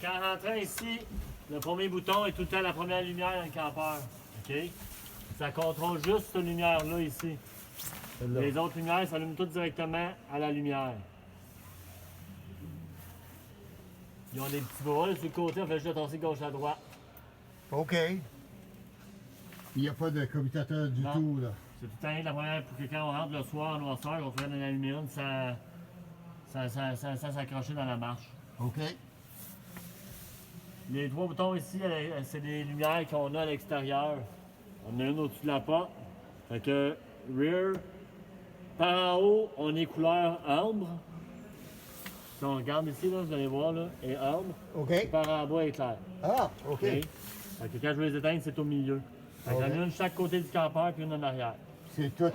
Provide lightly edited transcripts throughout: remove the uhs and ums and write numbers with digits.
Quand rentrant ici, le premier bouton est tout le temps la première lumière dans le campeur. OK? Ça contrôle juste cette lumière-là ici. Les autres lumières s'allument toutes directement à la lumière. Ils ont des petits bras là, sur le côté, on fait juste tasser gauche à droite. OK. Il n'y a pas de commutateur du Non. tout, là. C'est tout le temps la première pour que quand on rentre le soir en noirceur, on fait de l'aluminium, ça s'accrocher dans la marche. OK. Les trois boutons ici, c'est des lumières qu'on a à l'extérieur. On a une au-dessus de la porte. Fait que rear, par en haut, on est couleur ambre. Si on regarde ici, là, vous allez voir, là, est ambre. OK. Et par en bas est clair. Ah, OK. OK? Fait que quand je vais les éteindre, c'est au milieu. Fait que j'en ai une de chaque côté du campeur puis une en arrière. C'est tout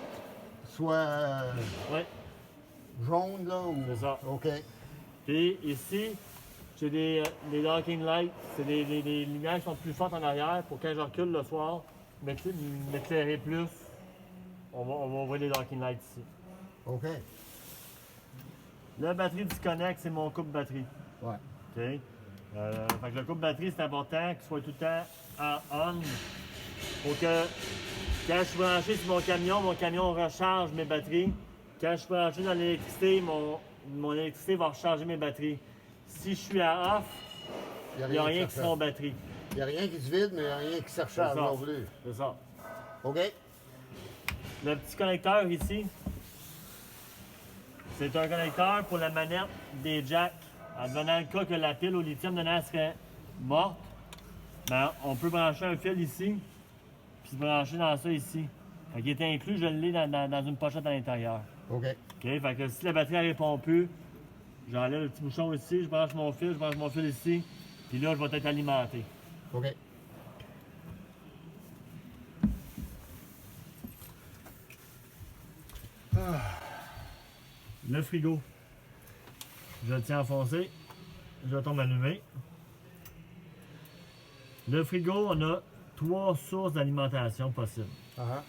soit Oui, jaune, là, ou... c'est ça. OK. Puis ici, j'ai des locking lights. C'est des lumières qui sont plus fortes en arrière pour quand je recule le soir, m'éclairer plus. On va ouvrir les locking lights ici. OK. La batterie disconnect, c'est mon coupe batterie. Ouais. OK? Fait que le coupe batterie, c'est important qu'il soit tout le temps en on pour que quand je suis branché sur mon camion recharge mes batteries. Quand je suis branché dans l'électricité, mon électricité va recharger mes batteries. Si je suis à off, il n'y a rien qui sera en batterie. Il n'y a rien qui se vide, mais il n'y a rien qui se recharge non plus. C'est ça. OK. Le petit connecteur ici, c'est un connecteur pour la manette des jacks. Advenant le cas que la pile au lithium dedans serait morte, ben, on peut brancher un fil ici, puis se brancher dans ça ici. Fait qu'il est inclus, je l'ai dans une pochette à l'intérieur. OK. OK? Fait que si la batterie ne répond plus, j'enlève le petit bouchon ici, je branche mon fil ici, puis là, je vais être alimenté. OK. Le frigo, je le tiens enfoncé, je le tombe allumé. Le frigo, on a 3 sources d'alimentation possibles. Ah,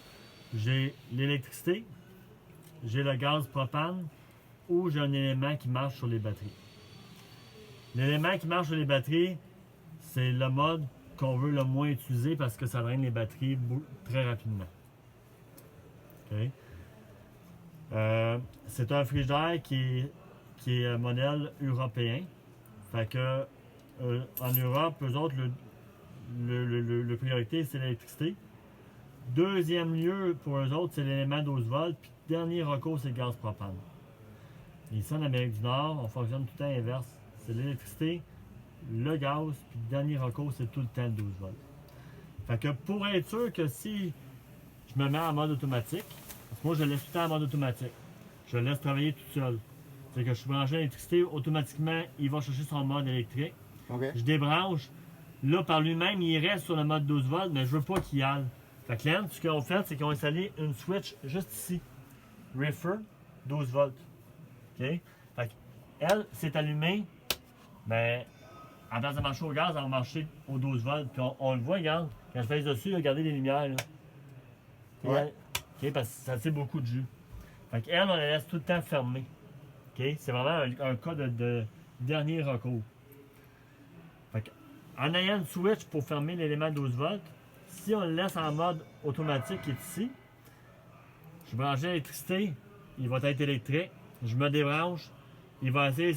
J'ai l'électricité, j'ai le gaz propane ou j'ai un élément qui marche sur les batteries. L'élément qui marche sur les batteries, c'est le mode qu'on veut le moins utiliser parce que ça draine les batteries très rapidement. OK? C'est un frigidaire qui est modèle européen. Fait que en Europe, eux autres, le priorité, c'est l'électricité. Deuxième lieu pour eux autres, c'est l'élément 12 volts. Puis dernier recours, c'est le gaz propane. Ici, en Amérique du Nord, on fonctionne tout le temps inverse. C'est l'électricité, le gaz, puis dernier recours, c'est tout le temps 12 volts. Fait que pour être sûr que si je me mets en mode automatique, parce que moi, je le laisse tout le temps en mode automatique. Je le laisse travailler tout seul. C'est que je suis branché à l'électricité, automatiquement, il va chercher son mode électrique. OK. Je débranche. Là, par lui-même, il reste sur le mode 12 volts, mais je veux pas qu'il aille. Fait que là, ce qu'ils ont fait, c'est qu'ils ont installé une switch juste ici. Refer, 12 volts. OK? Fait qu'elle, c'est allumée, mais en place de marcher au gaz, elle va marcher au 12 volts. Puis on le voit, regarde. Quand je pèse dessus, regardez les lumières. Là. Ouais. OK? Parce que ça tire beaucoup de jus. Fait qu'elle, on la laisse tout le temps fermée. OK? C'est vraiment un cas de dernier recours. Fait que, en ayant une switch pour fermer l'élément 12 volts, si on le laisse en mode automatique qui est ici, je branche l'électricité, il va être électrique, je me débranche, il va essayer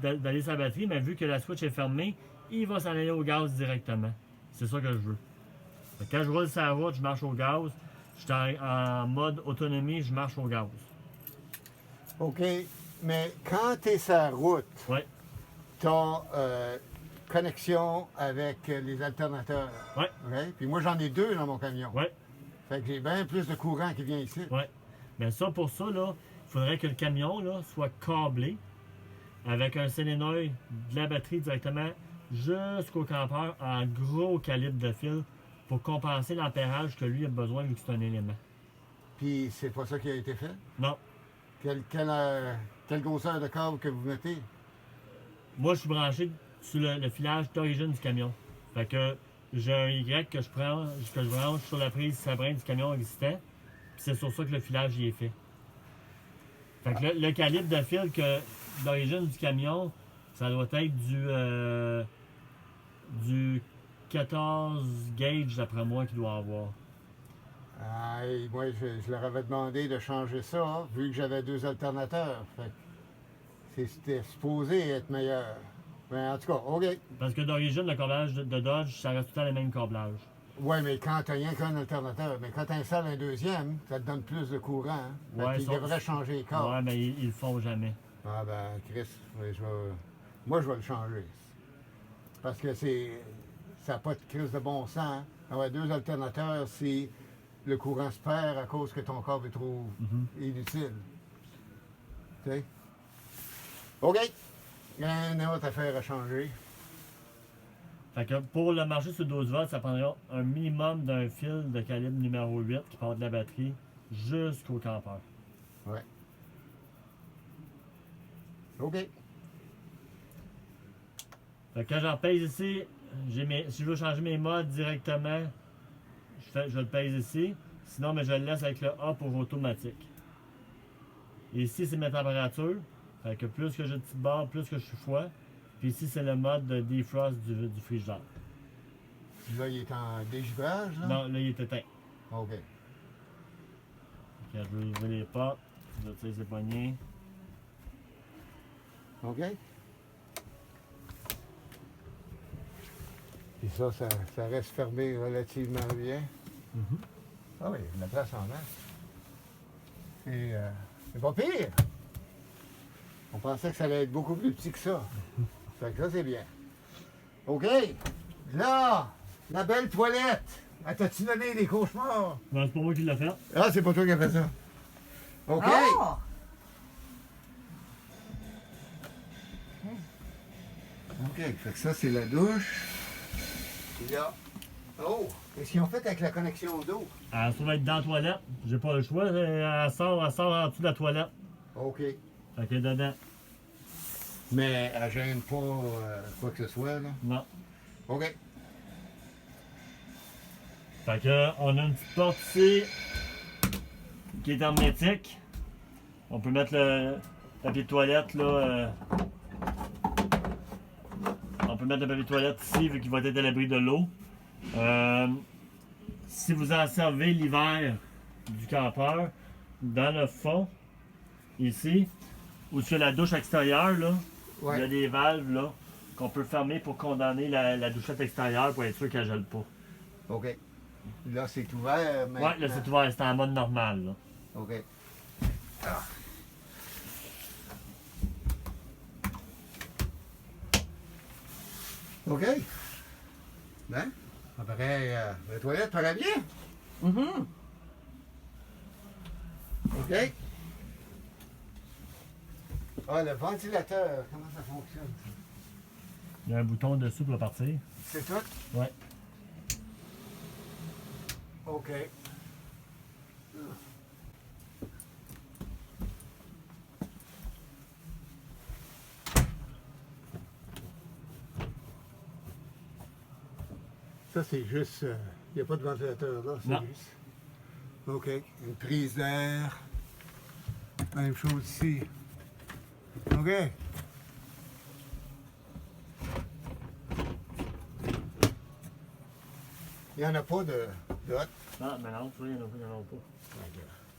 d'aller sa batterie, mais vu que la switch est fermée, il va s'en aller au gaz directement. C'est ça que je veux. Fait que quand je roule sur la route, je marche au gaz. Je suis en mode autonomie, je marche au gaz. OK. Mais quand tu es sur la route, Ouais. tu as connexion avec les alternateurs. Ouais. OK? Puis moi, j'en ai 2 dans mon camion. Ouais. Fait que j'ai bien plus de courant qui vient ici. Ouais. Mais ça, pour ça, là, il faudrait que le camion là, soit câblé avec un solénoïde de la batterie directement jusqu'au campeur en gros calibre de fil pour compenser l'ampérage que lui a besoin vu que c'est un élément. Puis c'est pas ça qui a été fait? Non. Quelle grosseur de câble que vous mettez? Moi, je suis branché sur le filage d'origine du camion. Fait que j'ai un Y que je branche sur la prise sabrin du camion existant. Puis c'est sur ça que le filage y est fait. Fait que le calibre de fil d'origine du camion, ça doit être du 14 gauges d'après moi qu'il doit avoir. Moi, je leur avais demandé de changer ça, vu que j'avais 2 alternateurs. Fait que c'était supposé être meilleur. Mais en tout cas, OK. Parce que d'origine, le câblage de Dodge, ça reste tout le temps les mêmes câblages. Ouais, mais quand tu n'as rien qu'un alternateur, mais quand tu installes un deuxième, ça te donne plus de courant. Hein? Ouais, il devrait changer les câbles. Ouais, mais ils le font jamais. Ah ben, Chris, ouais, moi, je vais le changer. Parce que ça n'a pas de crise de bon sens. Hein? Avoir 2 alternateurs, si le courant se perd à cause que ton câble est trop inutile. Tu sais? OK. Il y a une autre affaire à changer. Fait que pour le marcher sur 12 volts, ça prendra un minimum d'un fil de calibre numéro 8 qui part de la batterie jusqu'au campeur. Ouais. OK. Fait que quand j'en pèse ici, si je veux changer mes modes directement, je le pèse ici. Sinon, mais je le laisse avec le A pour automatique. Et ici, c'est ma température. Fait que plus que j'ai de petites barres, plus que je suis froid. Puis ici, c'est le mode de defrost du frigidaire. Là, il est en dégivrage, là? Non, là, il est éteint. OK. Quand je vais ouvrir les portes, je vais tirer ses poignées. OK. Puis ça reste fermé relativement bien. Ah oui, il y a de la place en masse. Et c'est pas pire. On pensait que ça allait être beaucoup plus petit que ça. Fait que ça, c'est bien. OK. Là, la belle toilette. Ah, t'as-tu donné des cauchemars? Non, c'est pas moi qui l'ai fait. Ah, c'est pas toi qui as fait ça. OK. Oh! OK. Fait que ça, c'est la douche. Puis là. Oh! Qu'est-ce qu'ils ont fait avec la connexion d'eau? Elle se trouve être dans la toilette. J'ai pas le choix. Elle sort en dessous de la toilette. OK. Fait qu'elle est dedans. Mais elle gêne pas quoi que ce soit, là? Non. OK. Fait que on a une petite porte ici qui est hermétique. On peut mettre le papier de toilette là. On peut mettre le papier de toilette ici vu qu'il va être à l'abri de l'eau. Si vous en servez l'hiver du campeur, dans le fond, ici, où sur la douche extérieure, là, Ouais. il y a des valves là, qu'on peut fermer pour condamner la douchette extérieure pour être sûr qu'elle ne gèle pas. OK. Là, c'est ouvert maintenant. Ouais, là c'est ouvert, c'est en mode normal. Là. OK. Ah. OK. Ben, après, la toilette paraît bien. Mhm. OK. Ah, le ventilateur, comment ça fonctionne? Il y a un bouton dessus pour partir. C'est tout? Ouais. OK. Ça, c'est juste. Il n'y a pas de ventilateur là, c'est Non. juste. OK. Une prise d'air. Même chose ici. OK. Il n'y en a pas de hot. Ah, mais non, tu vois, il n'y en a pas.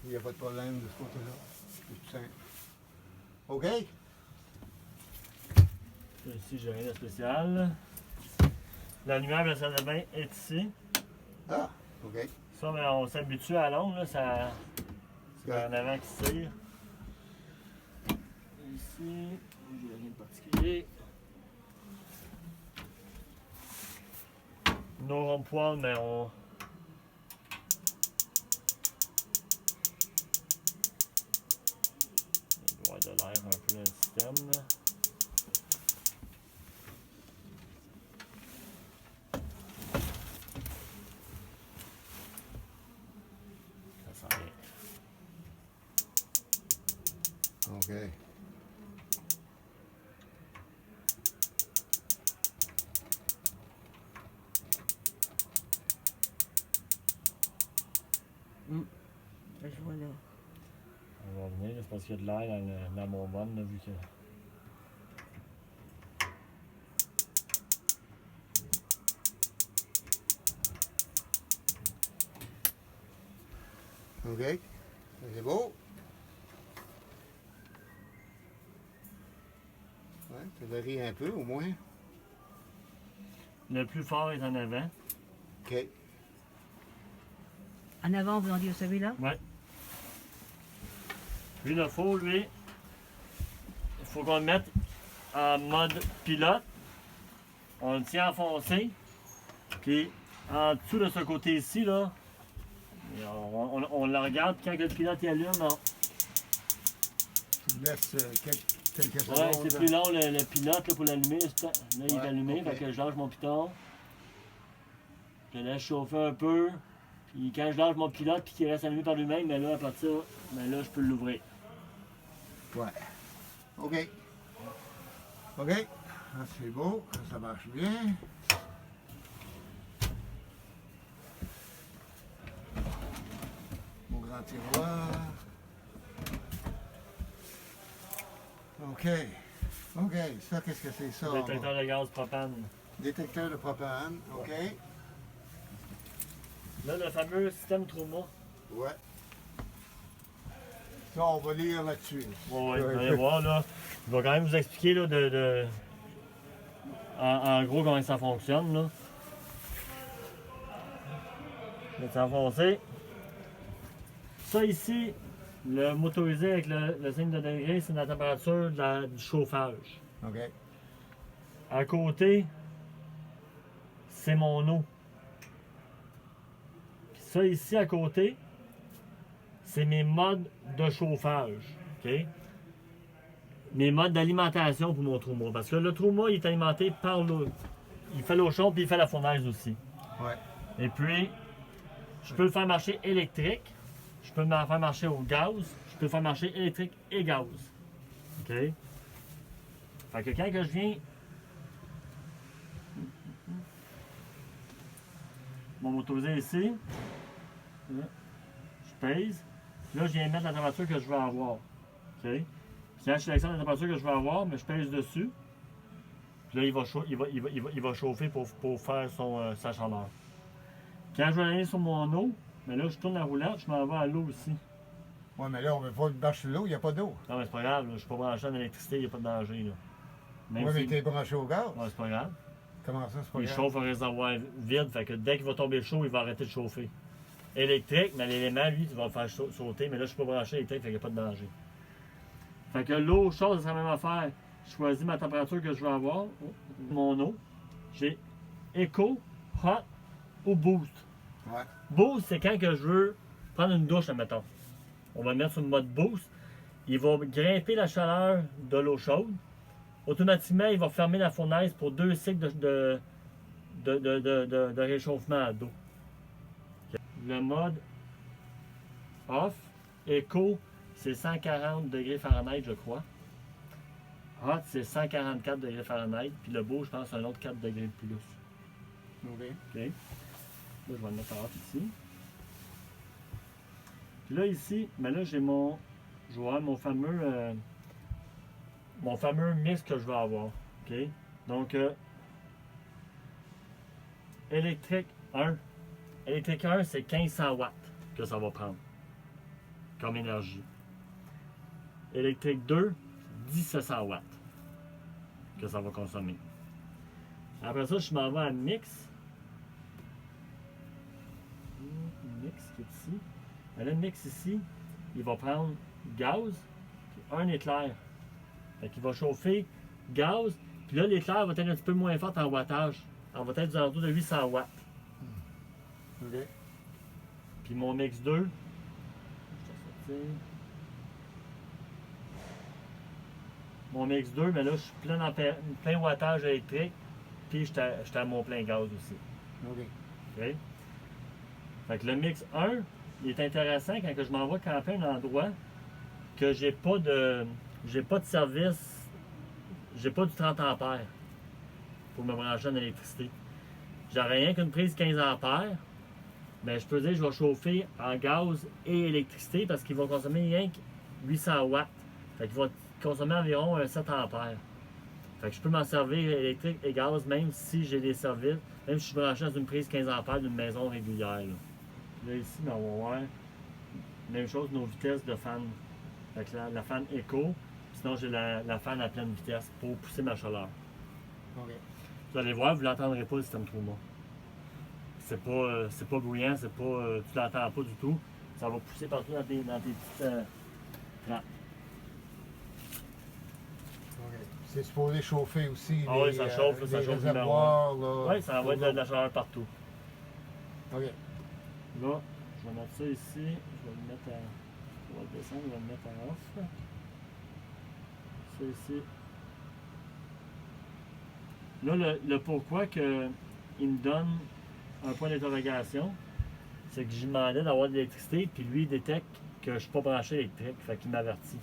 Il n'y a pas de problème de ce côté-là. C'est tout simple. OK? Ici, j'ai rien de spécial. La lumière de la salle de bain est ici. Ah, OK. Ça, mais on s'habitue à l'ombre, là, ça. C'est en avant qui tire. Ici, j'ai rien de particulier. Nos ronds-poils, mais on. Il doit y avoir de l'air un peu dans le système. Là. Ça sent bien. OK. Je vois là. On va venir, c'est parce qu'il y a de l'air dans mon bonne, là, vu que. OK. C'est beau. Ouais, ça varie un peu au moins. Le plus fort est en avant. OK. En avant, vous en dites celui-là? Ouais. Puis le faux, lui, il faut qu'on le mette en mode pilote. On le tient enfoncé. Puis en dessous de ce côté ici, là, on le regarde. Quand le pilote il allume, Tu le laisses quelques secondes. ouais, c'est plus long le pilote là, pour l'allumer. Là, il est Ouais, allumé. ok. Fait que je lâche mon piton. Je le laisse chauffer un peu. Puis quand je lâche mon pilote puis qu'il reste allumé par lui-même, mais là, à partir de ça, ben là, je peux l'ouvrir. Ouais. OK. OK. Ah, c'est beau. Ça marche bien. Mon grand tiroir. OK. OK. Ça, qu'est-ce que c'est ça? Détecteur de gaz propane. Détecteur de propane. OK. Là, le fameux système Trauma. Ouais. Ça, on va lire là-dessus. Ouais, vous allez voir, là. Je vais quand même vous expliquer, là, en gros, comment ça fonctionne, là. Je vais t'enfoncer. Ça, ici, le motorisé avec le signe de degré, c'est la température du chauffage. OK. À côté, c'est mon eau. Puis ça, ici, à côté, c'est mes modes de chauffage. OK? Mes modes d'alimentation pour mon trauma. Parce que le trauma, il est alimenté par l'eau. Il fait l'eau chaude puis il fait la fournaise aussi. Ouais. Et puis, je peux le faire marcher électrique. Je peux le faire marcher au gaz. Je peux le faire marcher électrique et gaz. OK? Fait que quand que je viens... Mon motorisé ici. Là, je pèse. Là, je viens mettre la température que je veux avoir. OK? Puis quand je sélectionne la température que je veux avoir, mais je pèse dessus. Puis là, il va chauffer pour faire sa chaleur. Quand je vais aller sur mon eau, mais là, je tourne la roulette, je m'en vais à l'eau aussi. Ouais, mais là, on ne veut pas de bâche sur l'eau, il n'y a pas d'eau. Non, mais c'est pas grave, là, je suis pas branché en électricité, il n'y a pas de danger. Là. Même Oui, mais si- tu es branché au gaz. Ouais, c'est pas grave. Comment ça, c'est pas Il grave? chauffe un réservoir vide, fait que dès qu'il va tomber chaud, il va arrêter de chauffer. Électrique, mais l'élément, lui, il va le faire sauter, mais là, je suis pas branché électrique, fait qu'il n'y a pas de danger. Fait que l'eau chaude, c'est la même affaire. Je choisis ma température que je veux avoir, mon eau. J'ai Eco, Hot ou Boost. Ouais. Boost, c'est quand que je veux prendre une douche, admettons. On va le mettre sur le mode Boost. Il va grimper la chaleur de l'eau chaude. Automatiquement, il va fermer la fournaise pour 2 cycles de réchauffement à d'eau. Le mode Off, Eco, c'est 140 degrés Fahrenheit, je crois. Hot, c'est 144 degrés Fahrenheit. Puis le Boost, je pense, c'est un autre 4 degrés de plus. OK. OK. Là, je vais le mettre en off ici. Puis là, ici, mais là, je vais avoir mon fameux mix que je vais avoir. OK? Donc, électrique 1. Électrique 1, c'est 1500 watts que ça va prendre comme énergie. Électrique 2, 1700 watts que ça va consommer. Après ça, je m'en vais à mix. Mix qui est ici. Mais le mix ici, il va prendre gaz puis un éclair. Fait qu'il va chauffer gaz, puis là l'éclair va être un petit peu moins fort en wattage. On va être aux alentours de 800 watts. OK. Puis mon mix 2, mon mix 2, mais là je suis plein wattage électrique, puis j'étais à mon plein gaz aussi. OK. OK? Fait que le mix 1, il est intéressant quand que je m'en vais camper à un endroit que j'ai pas de service, j'ai pas du 30 ampères pour me brancher en électricité. J'aurais rien qu'une prise 15 ampères, mais je peux dire que je vais chauffer en gaz et électricité parce qu'il va consommer rien que 800 watts. Fait qu'il va consommer environ 7 ampères. Fait que je peux m'en servir électrique et gaz même si j'ai des services, même si je suis branché dans une prise 15 ampères d'une maison régulière. Là ici, on va voir Même chose, nos vitesses de fan. Fait que la fan écho, sinon j'ai la fan à pleine vitesse pour pousser ma chaleur. OK. Vous allez voir, vous ne l'entendrez pas le système Truma. C'est pas bruyant, tu l'entends pas du tout. Ça va pousser partout dans tes petites trappes. OK. C'est supposé chauffer aussi. Ah oui, ça chauffe, ça les chauffe réservoirs, là. Oui, ça envoie de la chaleur partout. OK. Là, je vais mettre ça ici. Je vais le mettre à. On va le descendre, on va le mettre à off. Ça ici. Là, le pourquoi que il me donne un point d'interrogation, c'est que je lui demandais d'avoir de l'électricité, puis lui, il détecte que je ne suis pas branché électrique, fait qu'il m'avertit.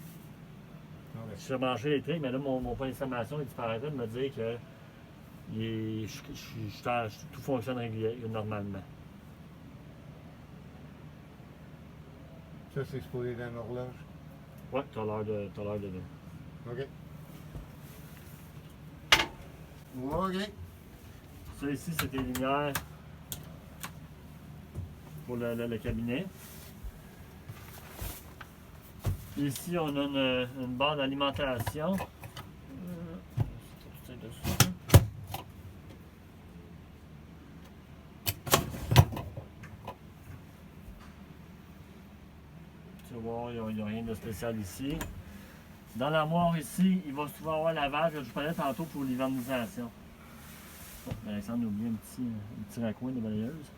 OK. Je suis branché électrique, mais là, mon point d'information, il disparaîtait de me dire que tout fonctionne régulièrement, normalement. Ça, c'est supposé dans l'horloge. Ouais, t'as l'heure de vin. OK. OK. Ça ici, c'est tes lumières pour le cabinet. Ici, on a une barre d'alimentation. Tu vas voir, il n'y a rien de spécial ici. Dans l'armoire ici, il va souvent avoir lavage. Je vous parlais tantôt pour l'hivernisation. Oh, Alexandre a oublié un petit raccoin de balayeuse.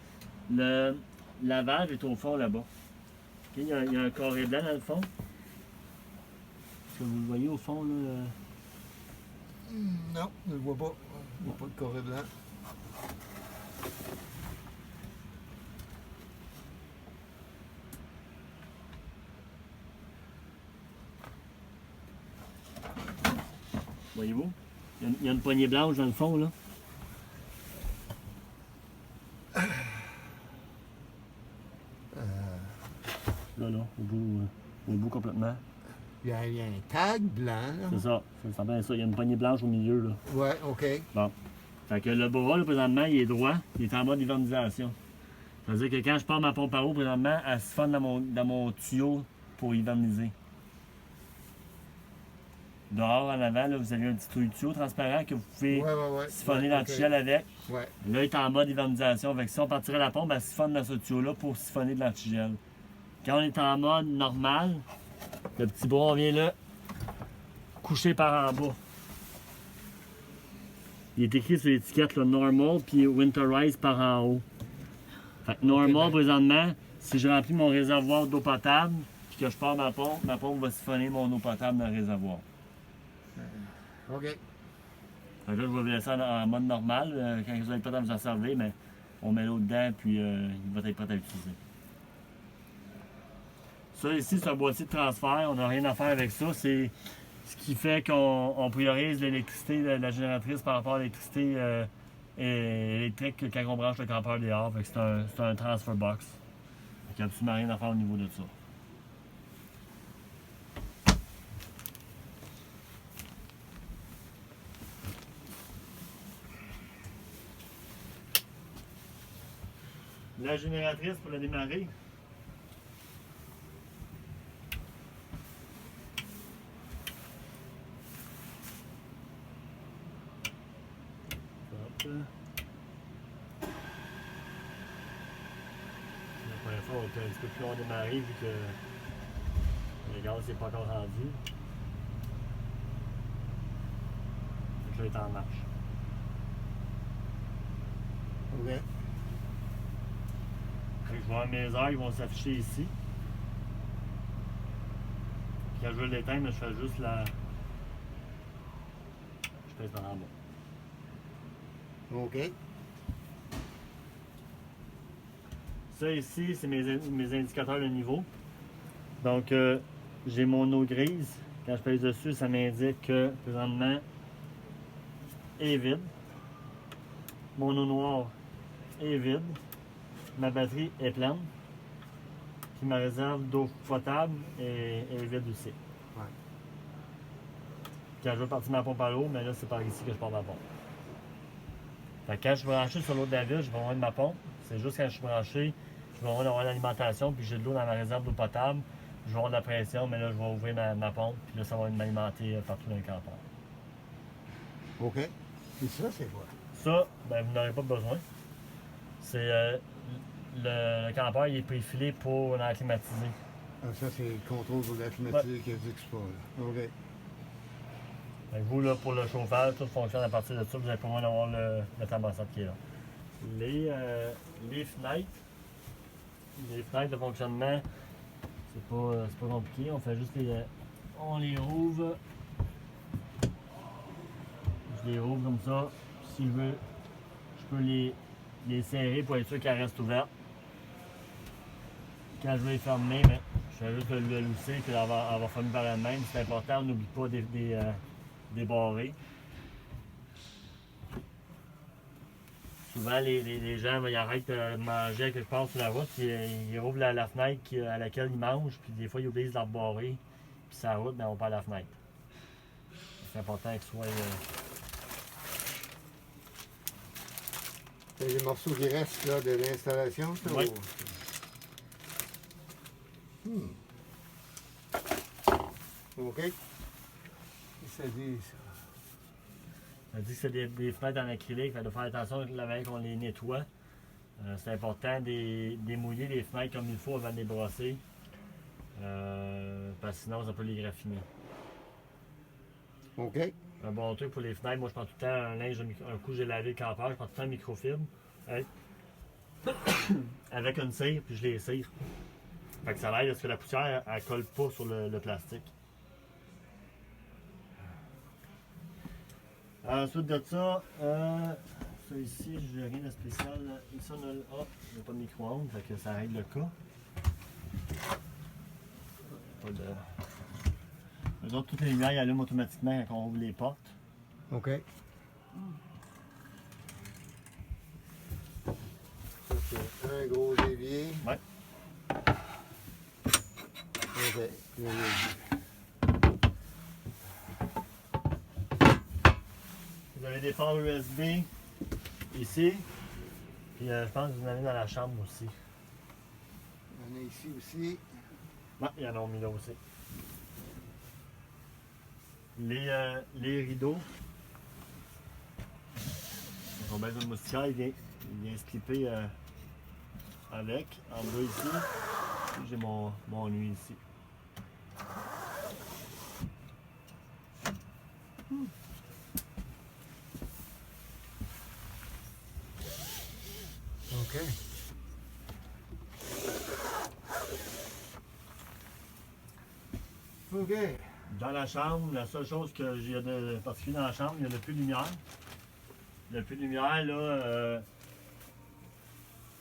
Le lavage est au fond là-bas. Okay, il y a un carré blanc dans le fond. Est-ce que vous le voyez au fond là? Non, je ne le vois pas. Je ne vois pas de carré blanc. Voyez-vous? Il y a une poignée blanche dans le fond là. Là, au bout complètement. Il y a un tag blanc, là. C'est ça. C'est bien ça. Il y a une poignée blanche au milieu là. Ouais, OK. Bon. Fait que le bras, là, présentement, il est droit. Il est en mode hivernisation. Ça veut dire que quand je pars ma pompe à eau, présentement, elle se fonde dans mon tuyau pour hiverniser. Dehors, en avant, là, vous avez un petit tuyau transparent que vous pouvez Ouais. siphonner Ouais, dans le OK. tigel avec. Ouais. Là, il est en mode hivernisation. Fait que si on partirait la pompe, elle siphonne dans ce tuyau-là pour siphonner de l'antigel. Quand on est en mode normal, le petit bras, on vient là, couché par en bas. Il est écrit sur l'étiquette le normal puis winterize par en haut. Fait que normal, Ok, présentement, si je remplis mon réservoir d'eau potable puis que je pars ma pompe va siphonner mon eau potable dans le réservoir. OK. Fait que là, je vais vous laisser en mode normal. Quand vous n'avez pas le temps de vous en servir, mais on met l'eau dedans puis il va être prêt à utiliser. Ça ici, c'est un boîtier de transfert. On n'a rien à faire avec ça. C'est ce qui fait qu'on priorise l'électricité de la génératrice par rapport à l'électricité électrique quand on branche le campeur dehors. Fait que c'est un transfer box. Il n'y a absolument rien à faire au niveau de ça. La génératrice pour la démarrer. Hop. La première fois, on était un petit peu plus long démarré vu que le gaz n'est pas encore rendu. Donc là, il est en marche. OK. Fait que je vais avoir mes heures, ils vont s'afficher ici. Puis quand je veux l'éteindre, je fais juste la. Je pèse par en bas. OK. Ça ici, c'est mes indicateurs de niveau. Donc, j'ai mon eau grise. Quand je pèse dessus, ça m'indique que présentement est vide. Mon eau noire est vide. Ma batterie est pleine. Puis ma réserve d'eau potable est vide aussi. Ouais. Quand je veux partir ma pompe à l'eau, mais là, c'est par ici que je pars ma pompe. Fait que quand je suis branché sur l'eau de la ville, je vais loin de ma pompe. C'est juste quand je suis branché je vais avoir l'alimentation, puis j'ai de l'eau dans ma réserve d'eau potable. Je vais avoir de la pression, mais là, je vais ouvrir ma pompe, puis là, ça va m'alimenter partout dans le campeur. OK. Puis ça, c'est quoi? Ça, ben, vous n'aurez pas besoin. C'est le campeur, il est préfilé pour l'air climatisé. Ah, ça, c'est le contrôle pour la climatisée qui indique pas, là. OK. Fait que vous, là, pour le chauffage, tout fonctionne à partir de ça. Vous n'avez pas besoin d'avoir le thermostat qui est là. Les fenêtres. Les fenêtres de fonctionnement, c'est pas compliqué. On fait juste on les rouvre. Je les rouvre comme ça. Si je veux, je peux les serrer pour être sûr qu'elles restent ouvertes. Quand je vais les fermer, ben, je fais juste le lousser puis elle va fermer par elle-même. C'est important, on n'oublie pas des barrés. Souvent, les gens ils arrêtent de manger quelque part sur la route, puis ils rouvrent la fenêtre à laquelle ils mangent, puis des fois, ils oublient de la barrer, puis sur la route, ben, on perd la fenêtre. C'est important que ce soit. C'est les morceaux qui restent là, de l'installation, ça? Oui. OK. Ça dit ça. On dit que c'est des fenêtres en acrylique, il faut faire attention la veille qu'on les nettoie. C'est important de mouiller les fenêtres comme il faut avant de les brosser. Parce que sinon, ça peut les graffiner. OK. Un bon truc pour les fenêtres, moi je prends tout le temps un linge, un coup j'ai lavé le campeur, je prends tout le temps un microfibre. Avec une cire, puis je les cire. Fait que ça l'aide à ce que la poussière, elle colle pas sur le plastique. Ensuite de ça, ça ici, j'ai rien de spécial. Ici, on a il n'y a pas de micro-ondes, fait que ça règle le cas. Pas de... Les autres, toutes les lumières ils allument automatiquement quand on ouvre les portes. OK. Ça, c'est un gros évier. Ouais. OK. Vous avez des ports USB ici. Puis je pense que vous en avez dans la chambre aussi. Il y en a ici aussi. Ouais, il y en a mis là aussi. Les rideaux. On baisse le moustiquaire, il vient se clipper avec. En bas ici, j'ai mon nuit ici. OK. OK. Dans la chambre, la seule chose que j'ai de particulier dans la chambre, il y a le puits de lumière. Le puits de lumière, là,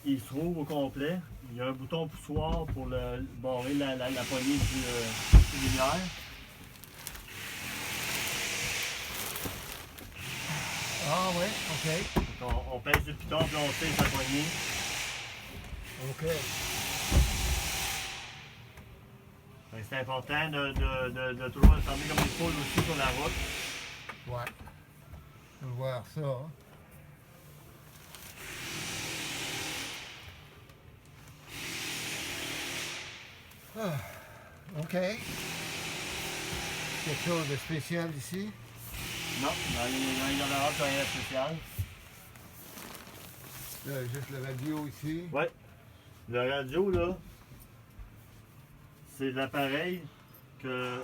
il se rouvre au complet. Il y a un bouton poussoir pour barrer la poignée du puits de lumière. Ah ouais, OK. Donc, on pèse le piton, puis on tire sa poignée. OK. Fait que c'est important de toujours le fermer comme il faut aussi sur la route. Ouais. Je veux voir ça. Hein. Ah, OK. Quelque chose de spécial ici? Non, dans les garde-robes, c'est rien de spécial. Là, juste le radio ici. Oui. Le radio, là, c'est l'appareil que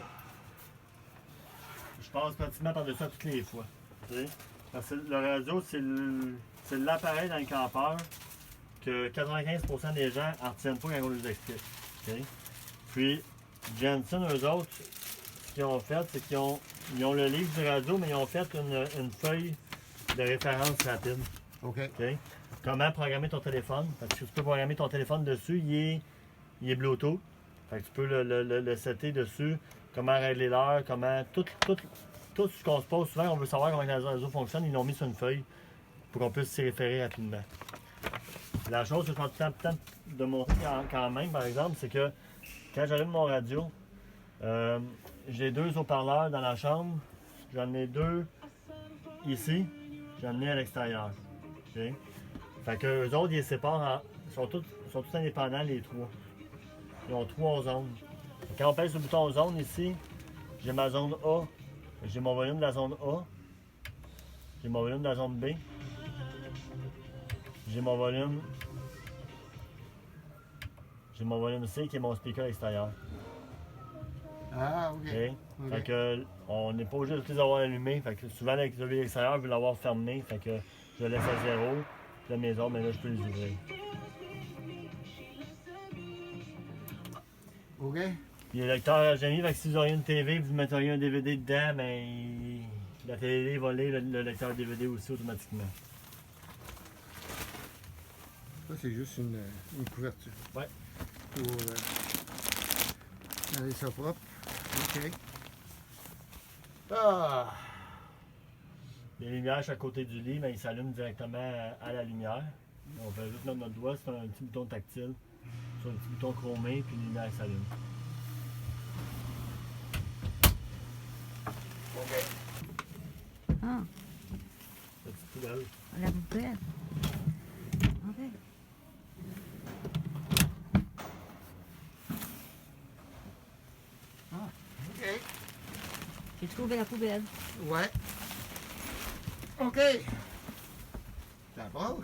je passe pratiquement par-dessus à toutes les fois. Tu sais? Parce que le radio, c'est l'appareil dans le campeur que 95% des gens n'en retiennent pas quand on les explique. Okay? Puis, Jensen, eux autres, ce qu'ils ont fait, c'est qu'ils ont le livre du radio, mais ils ont fait une feuille de référence rapide. OK. Okay? Comment programmer ton téléphone? Parce que tu peux programmer ton téléphone dessus, il est Bluetooth. Fait que tu peux le setter dessus. Comment régler l'heure, comment. Tout ce qu'on se pose souvent, on veut savoir comment le réseau fonctionne, ils l'ont mis sur une feuille pour qu'on puisse s'y référer rapidement. La chose que je prends tout le temps de montrer quand même, par exemple, c'est que quand j'allume mon radio, j'ai 2 haut-parleurs dans la chambre. J'en ai 2 ici, j'en ai à l'extérieur. Okay? Fait que eux autres, ils les séparent sont tous indépendants, les trois. Ils ont 3 zones. Quand on pèse sur le bouton zone ici, j'ai ma zone A. J'ai mon volume de la zone A. J'ai mon volume de la zone B. J'ai mon volume. J'ai mon volume C qui est mon speaker extérieur. Ah, OK. OK? OK. Fait que on n'est pas obligé de tous les avoir allumés. Fait que souvent avec le extérieur, je veux l'avoir fermé. Fait que je le laisse à 0. Là, mes autres, mais là, je peux les ouvrir. OK? Puis le lecteur HDMI, fait que si vous auriez une TV et vous metteriez un DVD dedans, ben la télé va lire le lecteur DVD aussi automatiquement. Ça, c'est juste une couverture. Ouais. Pour garder ça propre. OK. Ah! Les lumières à côté du lit, ben, ils s'allument directement à la lumière. On fait juste mettre notre doigt sur un petit bouton tactile, sur un petit bouton chromé, puis les lumières s'allument. OK. Ah, Petite poubelle. la poubelle. OK. OK. J'ai trouvé la poubelle. Ouais. OK. Ça passe.